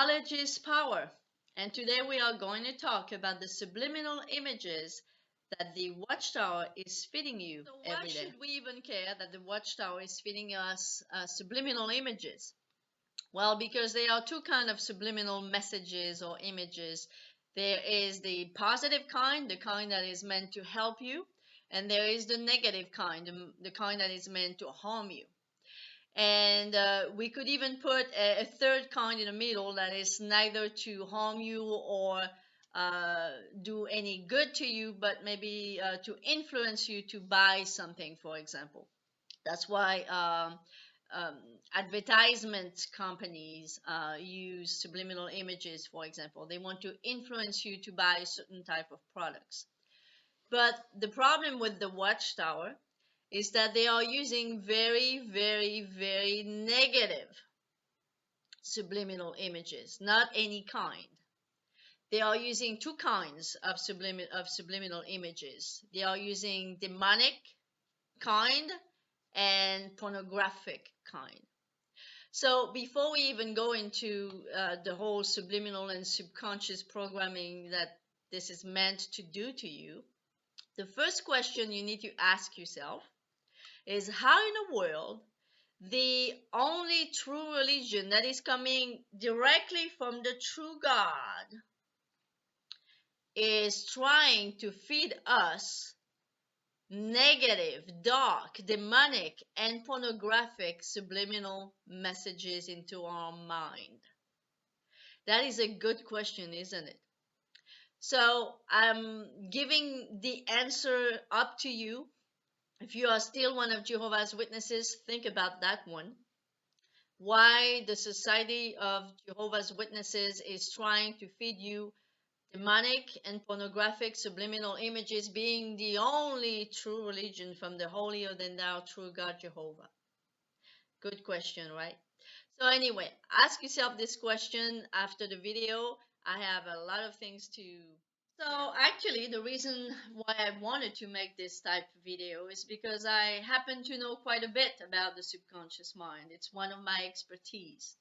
Knowledge is power, and today we are going to talk about the subliminal images that the Watchtower is feeding you every day. Why should we even care that the Watchtower is feeding us subliminal images? Well, because there are two kinds of subliminal messages or images. There is the positive kind, the kind that is meant to help you, and there is the negative kind, the kind that is meant to harm you. And we could even put a third kind in the middle that is neither to harm you or do any good to you, but maybe to influence you to buy something, for example. That's why advertisement companies use subliminal images, for example. They want to influence you to buy a certain type of products. But the problem with the Watchtower is that they are using very, very, very negative subliminal images, not any kind. They are using two kinds of subliminal images. They are using demonic kind and pornographic kind. So before we even go into the whole subliminal and subconscious programming that this is meant to do to you, the first question you need to ask yourself is how in the world the only true religion that is coming directly from the true God is trying to feed us negative, dark, demonic, and pornographic subliminal messages into our mind? That is a good question, isn't it? So I'm giving the answer up to you. If you are still one of Jehovah's Witnesses, think about that one. Why the Society of Jehovah's Witnesses is trying to feed you demonic and pornographic subliminal images, being the only true religion from the holier than thou true God Jehovah. Good question, right? So anyway, ask yourself this question after the video. I have a lot of things to. So actually, the reason why I wanted to make this type of video is because I happen to know quite a bit about the subconscious mind. It's one of my expertise.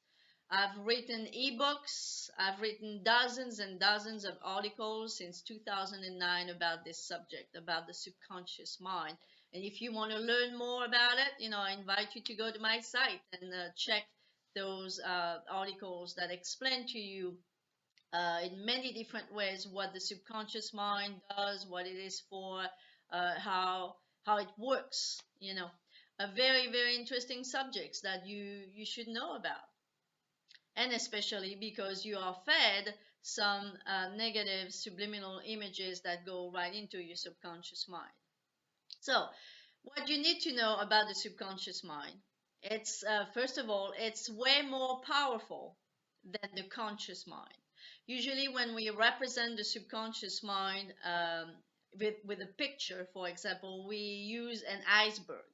I've written ebooks, I've written dozens and dozens of articles since 2009 about this subject, about the subconscious mind. And if you want to learn more about it, I invite you to go to my site and check those articles that explain to you in many different ways what the subconscious mind does, what it is for, how it works. A very, very interesting subjects that you should know about. And especially because you are fed some negative subliminal images that go right into your subconscious mind. So what you need to know about the subconscious mind, it's first of all, it's way more powerful than the conscious mind. Usually when we represent the subconscious mind with a picture, for example, we use an iceberg.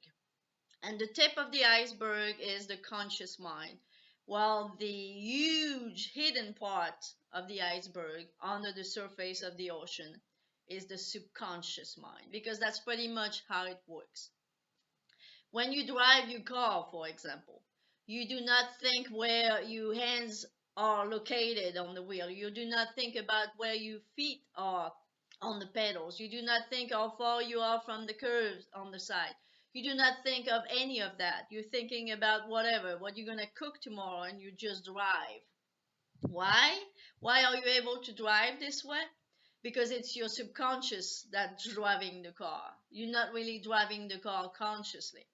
And the tip of the iceberg is the conscious mind, while the huge hidden part of the iceberg under the surface of the ocean is the subconscious mind, because that's pretty much how it works. When you drive your car, for example, you do not think where your hands are located on the wheel. You do not think about where your feet are on the pedals. You do not think how far you are from the curves on the side. You do not think of any of that. You're thinking about what you're going to cook tomorrow, and you just drive. Why? Why are you able to drive this way? Because it's your subconscious that's driving the car. You're not really driving the car consciously,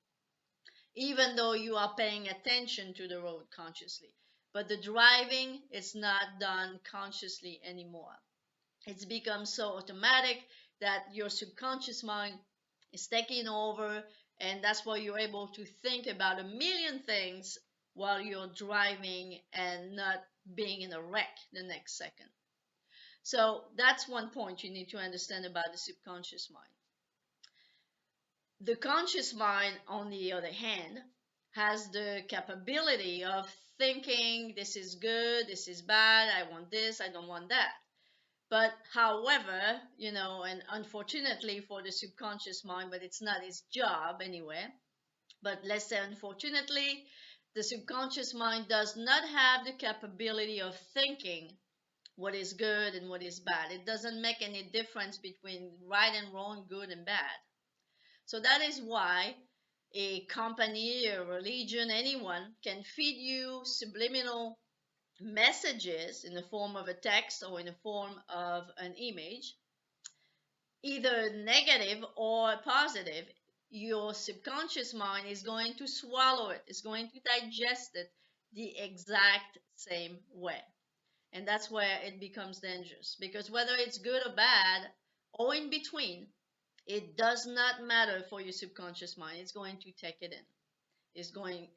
even though you are paying attention to the road consciously. But the driving is not done consciously anymore. It's become so automatic that your subconscious mind is taking over, and that's why you're able to think about a million things while you're driving and not being in a wreck the next second. So that's one point you need to understand about the subconscious mind. The conscious mind, on the other hand, has the capability of thinking, this is good, this is bad, I want this, I don't want that. But however, and unfortunately for the subconscious mind, but it's not its job anyway, but let's say unfortunately, The subconscious mind does not have the capability of thinking what is good and what is bad. It doesn't make any difference between right and wrong, good and bad. So that is why a company, a religion, anyone can feed you subliminal messages in the form of a text or in the form of an image, either negative or positive. Your subconscious mind is going to swallow it, is going to digest it the exact same way. And that's where it becomes dangerous, because whether it's good or bad or in between, it does not matter for your subconscious mind. It's going to take it in. It's going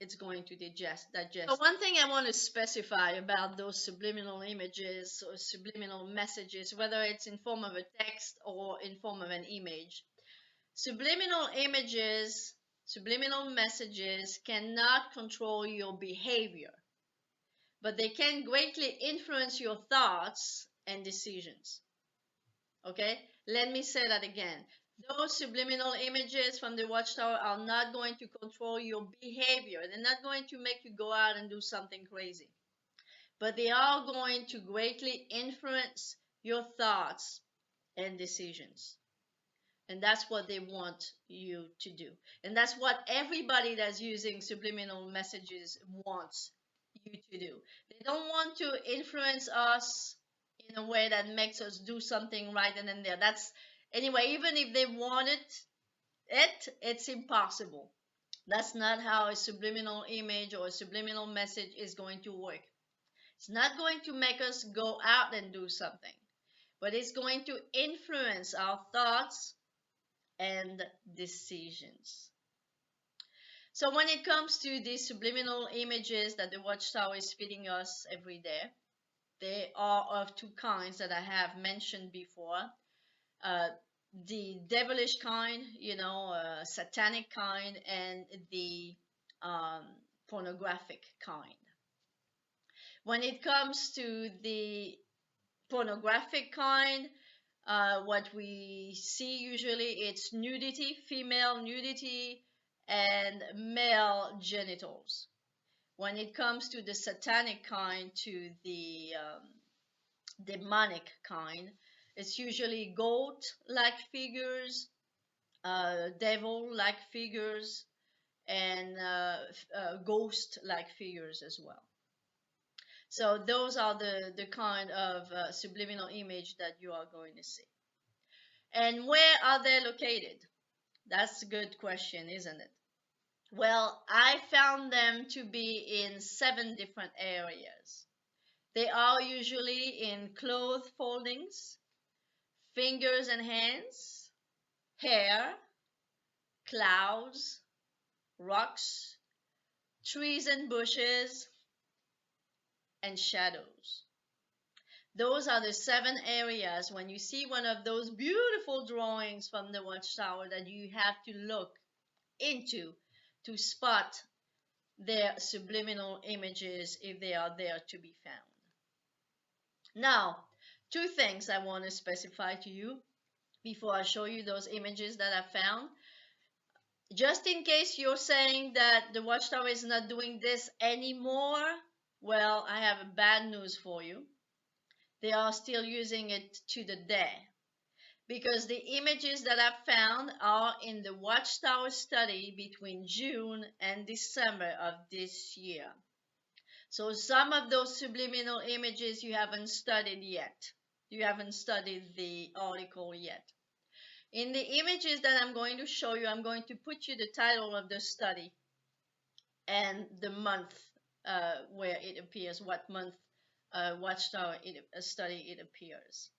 to digest. So one thing I want to specify about those subliminal images or subliminal messages, whether it's in form of a text or in form of an image, subliminal images, subliminal messages cannot control your behavior, but they can greatly influence your thoughts and decisions. Okay, let me say that again. Those subliminal images from the Watchtower are not going to control your behavior. They're not going to make you go out and do something crazy. But they are going to greatly influence your thoughts and decisions. And that's what they want you to do. And that's what everybody that's using subliminal messages wants you to do. They don't want to influence us in a way that makes us do something right then and there. That's anyway, even if they wanted it's impossible. That's not how a subliminal image or a subliminal message is going to work. It's not going to make us go out and do something, but it's going to influence our thoughts and decisions. So when it comes to these subliminal images that the Watchtower is feeding us every day, they are of two kinds that I have mentioned before. The devilish kind, satanic kind, and the pornographic kind. When it comes to the pornographic kind, what we see usually it's nudity, female nudity, and male genitals. When it comes to the satanic kind, to the demonic kind, it's usually goat-like figures, devil-like figures, and ghost-like figures as well. So those are the kind of subliminal image that you are going to see. And where are they located? That's a good question, isn't it? Well, I found them to be in 7 different areas. They are usually in cloth foldings, fingers and hands, hair, clouds, rocks, trees and bushes, and shadows. Those are the 7 areas when you see one of those beautiful drawings from the Watchtower that you have to look into to spot their subliminal images if they are there to be found. Now, 2 things I want to specify to you before I show you those images that I found. Just in case you're saying that the Watchtower is not doing this anymore, well, I have bad news for you. They are still using it to the day, because the images that I found are in the Watchtower study between June and December of this year. So some of those subliminal images you haven't studied yet. You haven't studied the article yet. In the images that I'm going to show you, I'm going to put you the title of the study and the month where it appears, what month Watchtower study it appears.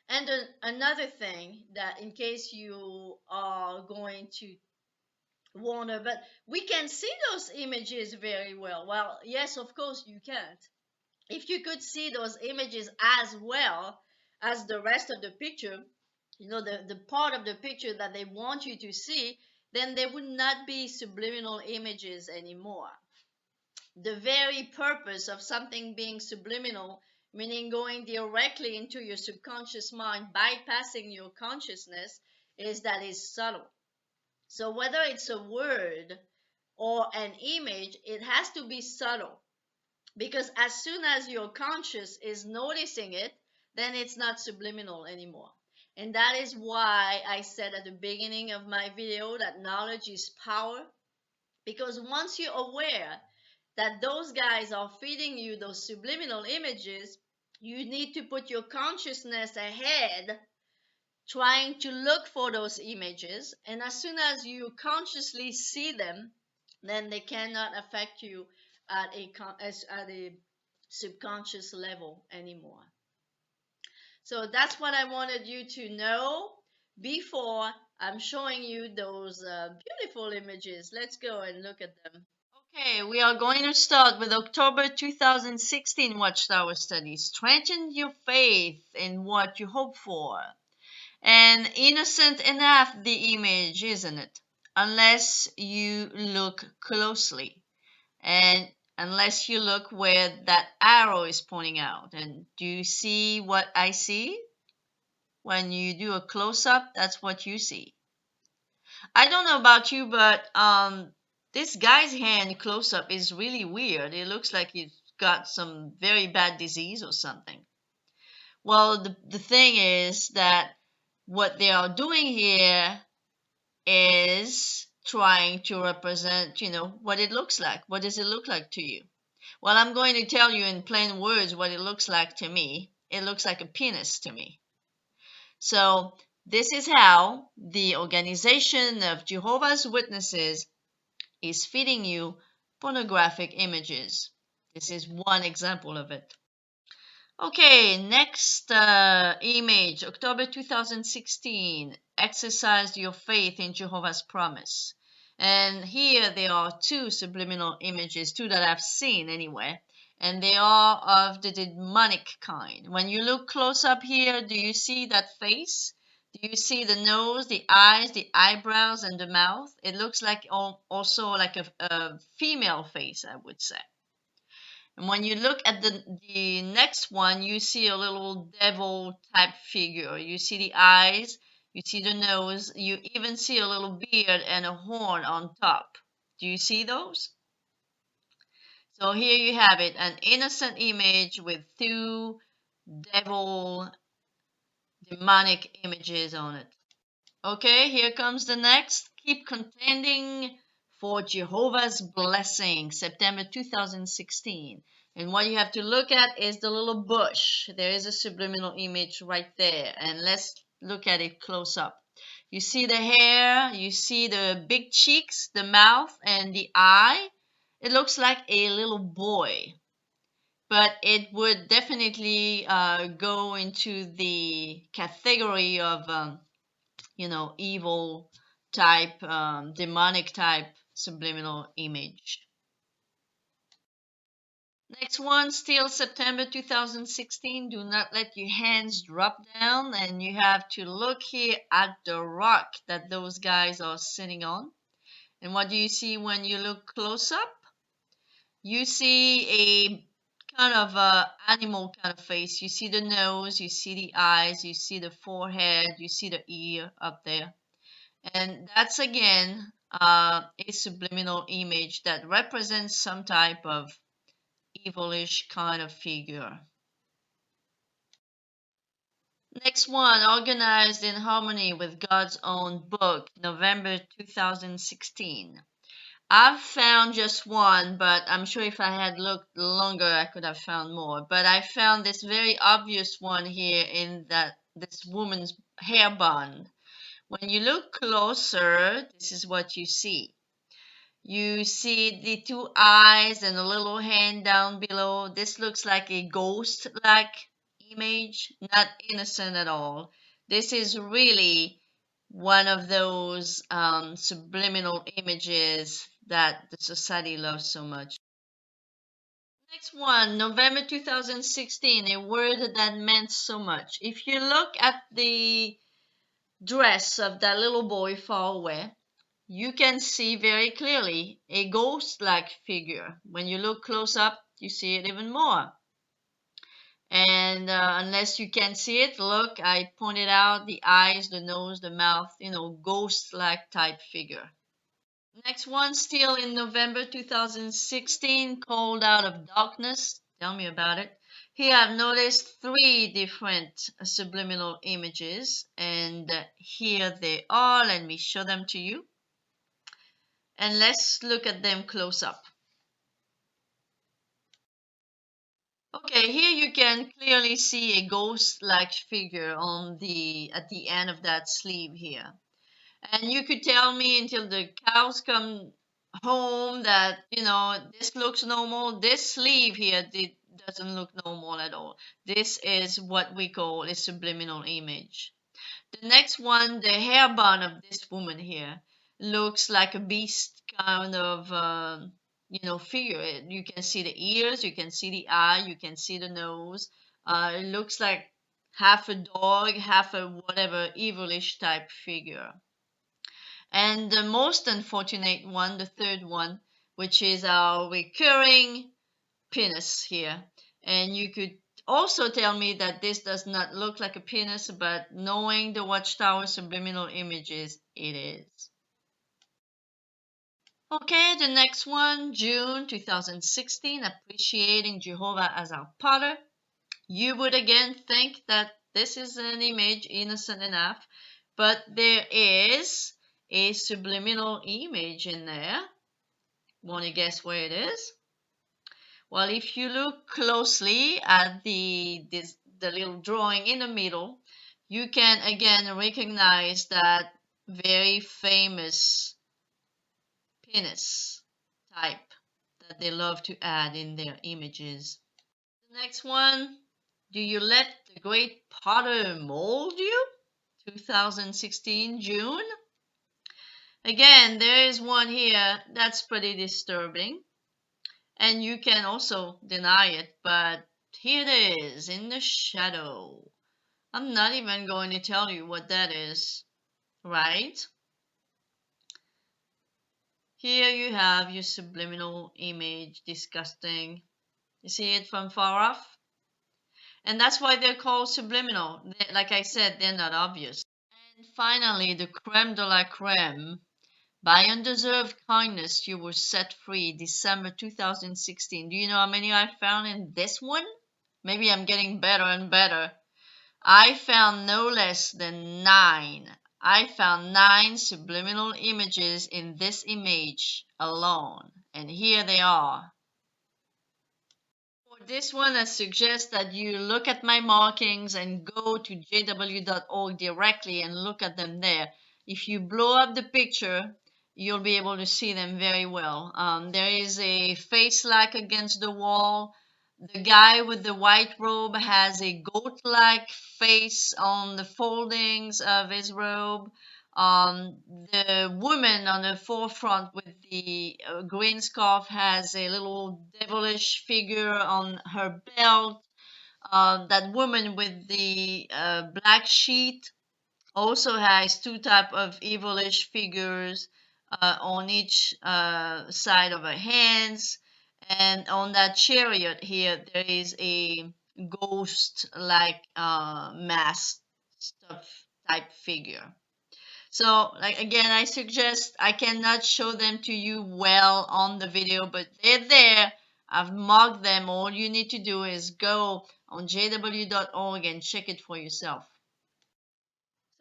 And another thing, that in case you are going to wonder, but we can see those images very well. Well, yes, of course you can't. If you could see those images as well as the rest of the picture, the part of the picture that they want you to see, then there would not be subliminal images anymore. The very purpose of something being subliminal, meaning going directly into your subconscious mind, bypassing your consciousness, is that it's subtle. So whether it's a word, or an image, it has to be subtle. Because as soon as your conscious is noticing it, then it's not subliminal anymore. And that is why I said at the beginning of my video that knowledge is power. Because once you're aware that those guys are feeding you those subliminal images, you need to put your consciousness ahead trying to look for those images. And as soon as you consciously see them, then they cannot affect you at a subconscious level anymore. So that's what I wanted you to know before I'm showing you those beautiful images. Let's go and look at them. Okay, we are going to start with October 2016 Watchtower study. Strengthen your faith in what you hope for. And innocent enough the image, isn't it? Unless you look closely and unless you look where that arrow is pointing out. And do you see what I see? When you do a close-up, that's what you see. I don't know about you, but this guy's hand close-up is really weird. It looks like he's got some very bad disease or something. Well, the thing is that what they are doing here is trying to represent, what it looks like. What does it look like to you? Well, I'm going to tell you in plain words what it looks like to me. It looks like a penis to me. So this is how the organization of Jehovah's Witnesses is feeding you pornographic images. This is one example of it. Okay, next image, October 2016. Exercise your faith in Jehovah's promise. And here there are two subliminal images, two that I've seen anyway, and they are of the demonic kind. When you look close up here, do you see that face? Do you see the nose, the eyes, the eyebrows, and the mouth? It looks like also like a female face, I would say. And when you look at the next one, you see a little devil type figure. You see the eyes, you see the nose, you even see a little beard and a horn on top. Do you see those? So here you have it, an innocent image with two devil demonic images on it. Okay, here comes the next. Keep contending for Jehovah's blessing, September 2016. And what you have to look at is the little bush. There is a subliminal image right there. And let's look at it close up. You see the hair, you see the big cheeks, the mouth, and the eye. It looks like a little boy. But it would definitely go into the category of evil type, demonic type subliminal image. Next one, still September 2016. Do not let your hands drop down, and you have to look here at the rock that those guys are sitting on. And what do you see when you look close up? You see a kind of animal kind of face. You see the nose, you see the eyes, you see the forehead, you see the ear up there. And that's again a subliminal image that represents some type of evilish kind of figure. Next one, organized in harmony with God's own book, November 2016. I've found just one, but I'm sure if I had looked longer, I could have found more. But I found this very obvious one here in this woman's hair band. When you look closer, this is what you see. You see the two eyes and a little hand down below. This looks like a ghost-like image, not innocent at all. This is really one of those subliminal images that the society loves so much. Next one, November 2016, a word that meant so much. If you look at the dress of that little boy far away, you can see very clearly a ghost-like figure. When you look close up, you see it even more. And unless you can see it, look, I pointed out the eyes, the nose, the mouth, ghost-like type figure. Next one, still in November 2016, Called Out of Darkness. Tell me about it. Here I've noticed three different subliminal images, and here they are. Let me show them to you. And let's look at them close up. Okay, here you can clearly see a ghost-like figure on at the end of that sleeve here. And you could tell me until the cows come home that, this looks normal. This sleeve here doesn't look normal at all. This is what we call a subliminal image. The next one, the hairband of this woman here, looks like a beast kind of, figure. You can see the ears, you can see the eye, you can see the nose. It looks like half a dog, half a whatever evilish type figure. And the most unfortunate one, the third one, which is our recurring penis here. And you could also tell me that this does not look like a penis, but knowing the Watchtower subliminal images, it is. Okay, the next one, June 2016, Appreciating Jehovah as Our Potter. You would again think that this is an image innocent enough, but there is a subliminal image in there. Want to guess where it is? Well, if you look closely at the little drawing in the middle, you can again recognize that very famous penis type that they love to add in their images. The next one, Do You Let the Great Potter Mold You? 2016 June. Again, there is one here that's pretty disturbing. And you can also deny it, but here it is in the shadow. I'm not even going to tell you what that is, right? Here you have your subliminal image, disgusting. You see it from far off? And that's why they're called subliminal. Like I said, they're not obvious. And finally, the creme de la creme. By undeserved kindness, you were set free, December 2016. Do you know how many I found in this one? Maybe I'm getting better and better. I found no less than 9. I found 9 subliminal images in this image alone. And here they are. For this one, I suggest that you look at my markings and go to jw.org directly and look at them there. If you blow up the picture, you'll be able to see them very well. There is a face like against the wall. The guy with the white robe has a goat-like face on the foldings of his robe. The woman on the forefront with the green scarf has a little devilish figure on her belt. That woman with the black sheet also has two type of evilish figures on each side of her hands, and on that chariot here there is a ghost like mask stuff type figure. So like again, I suggest, I cannot show them to you well on the video, but they're there. I've marked them. All you need to do is go on jw.org and check it for yourself.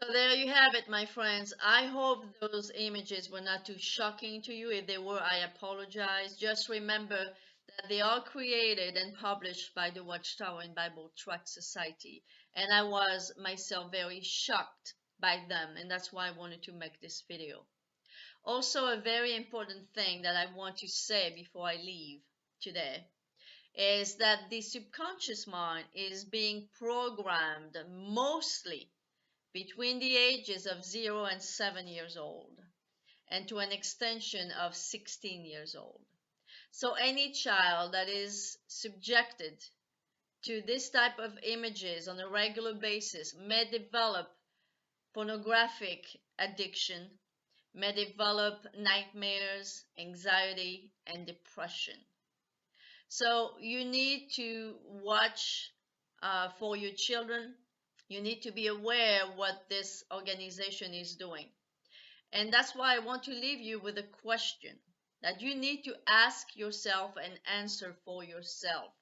So there you have it, my friends. I hope those images were not too shocking to you. If they were, I apologize. Just remember that they are created and published by the Watchtower and Bible Tract Society. And I was myself very shocked by them, and that's why I wanted to make this video. Also, a very important thing that I want to say before I leave today is that the subconscious mind is being programmed mostly between the ages of 0 and 7 years old, and to an extension of 16 years old. So any child that is subjected to this type of images on a regular basis may develop pornographic addiction, may develop nightmares, anxiety, and depression. So you need to watch for your children. You need to be aware what this organization is doing. And that's why I want to leave you with a question that you need to ask yourself and answer for yourself.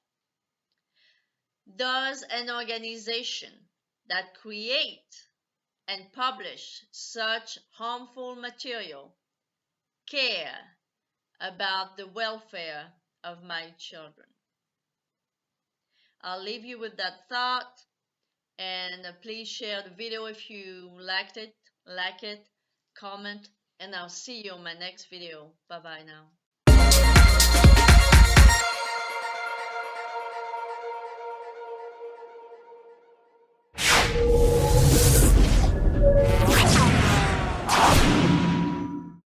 Does an organization that create and publish such harmful material care about the welfare of my children? I'll leave you with that thought, and please share the video if you liked it, like it, comment, and I'll see you on my next video. Bye bye now.